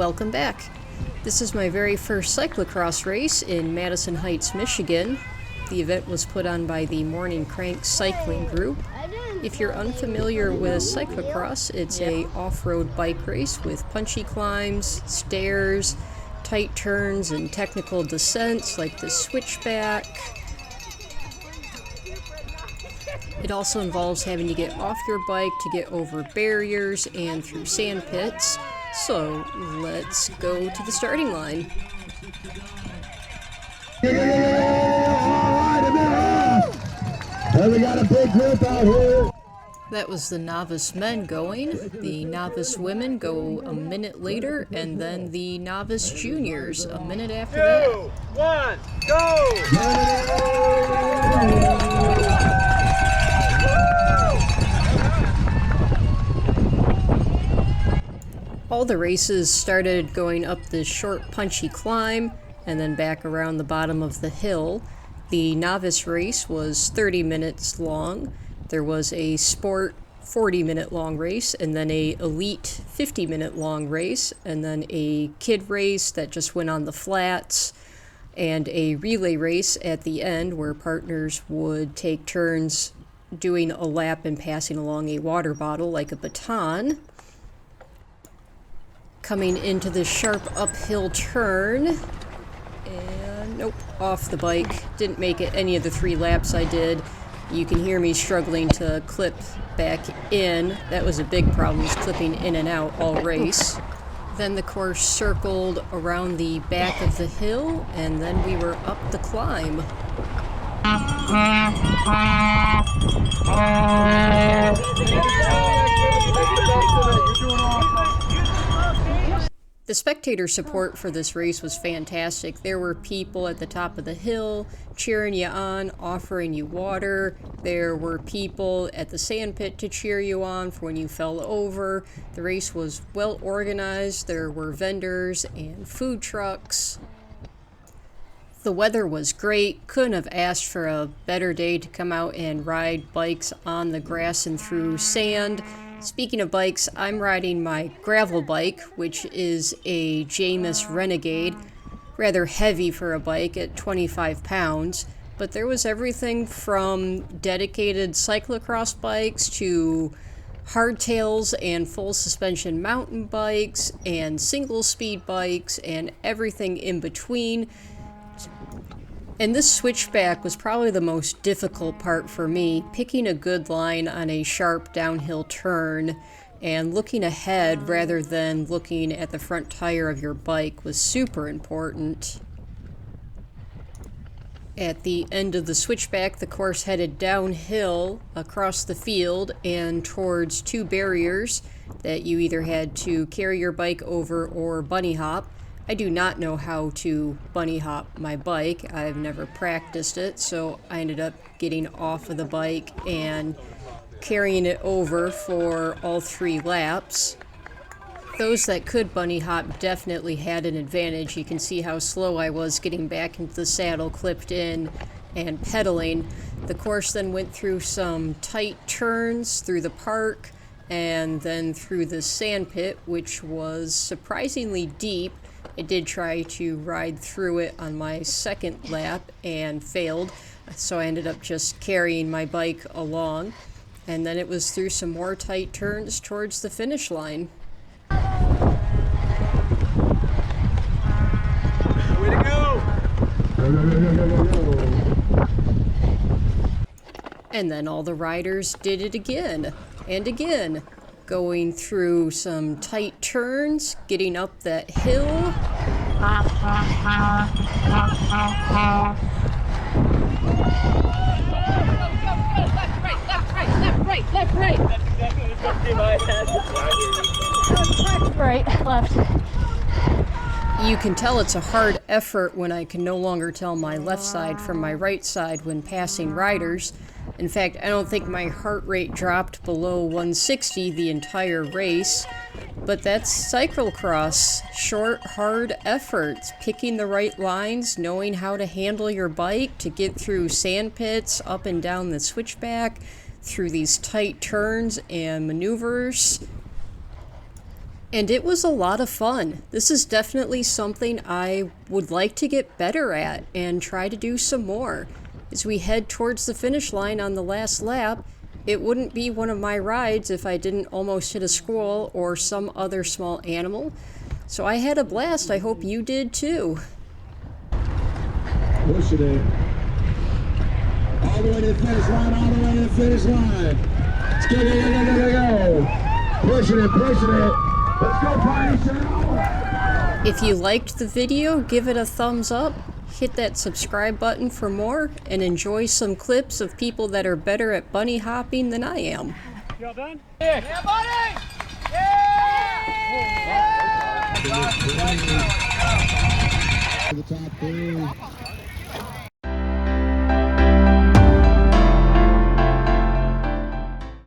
welcome back. This is my very first cyclocross race in Madison Heights, Michigan. The event was put on by the Morning Crank Cycling Group. If you're unfamiliar with cyclocross, it's a off-road bike race with punchy climbs, stairs, tight turns, and technical descents like the switchback. It also involves having to get off your bike to get over barriers and through sand pits. So let's go to the starting line. And we got a big group out here. That was the novice men going. The novice women go a minute later, and then the novice juniors a minute after that. 2, 1, go! All the races started going up this short punchy climb and then back around the bottom of the hill. The novice race was 30 minutes long. There was a sport 40-minute long race, and then a elite 50-minute long race, and then a kid race that just went on the flats, and a relay race at the end where partners would take turns doing a lap and passing along a water bottle like a baton. Coming into this sharp uphill turn, and nope, off the bike. Didn't make it any of the 3 laps I did. You can hear me struggling to clip back in. That was a big problem, was clipping in and out all race. Then the course circled around the back of the hill, and then we were up the climb. The spectator support for this race was fantastic. There were people at the top of the hill cheering you on, offering you water. There were people at the sand pit to cheer you on for when you fell over. The race was well organized. There were vendors and food trucks. The weather was great. Couldn't have asked for a better day to come out and ride bikes on the grass and through sand. Speaking of bikes, I'm riding my gravel bike, which is a Jamis Renegade, rather heavy for a bike at 25 pounds, but there was everything from dedicated cyclocross bikes to hardtails and full suspension mountain bikes and single speed bikes and everything in between. And this switchback was probably the most difficult part for me. Picking a good line on a sharp downhill turn and looking ahead rather than looking at the front tire of your bike was super important. At the end of the switchback, the course headed downhill across the field and towards 2 barriers that you either had to carry your bike over or bunny hop. I do not know how to bunny hop my bike. I've never practiced it, so I ended up getting off of the bike and carrying it over for all 3 laps. Those that could bunny hop definitely had an advantage. You can see how slow I was getting back into the saddle, clipped in, and pedaling. The course then went through some tight turns through the park and then through the sand pit, which was surprisingly deep. I did try to ride through it on my second lap and failed, so I ended up just carrying my bike along. And then it was through some more tight turns towards the finish line. Way to go! And then all the riders did it again and again, going through some tight turns, getting up that hill. Left, right. That's exactly what comes in my head. Right, left. You can tell it's a hard effort when I can no longer tell my left side from my right side when passing riders. In fact, I don't think my heart rate dropped below 160 the entire race. But that's cyclocross. Short, hard efforts. Picking the right lines, knowing how to handle your bike to get through sand pits, up and down the switchback, through these tight turns and maneuvers. And it was a lot of fun. This is definitely something I would like to get better at and try to do some more. As we head towards the finish line on the last lap, it wouldn't be one of my rides if I didn't almost hit a squirrel or some other small animal. So I had a blast. I hope you did too. Pushing it. All the way to the finish line, all the way to the finish line. Let's go, go, go, go, go, go. Pushing it, pushing it. Let's go, party show. If you liked the video, give it a thumbs up, hit that subscribe button for more, and enjoy some clips of people that are better at bunny hopping than I am. Y'all done? Yeah, buddy! Yeah! To the top three.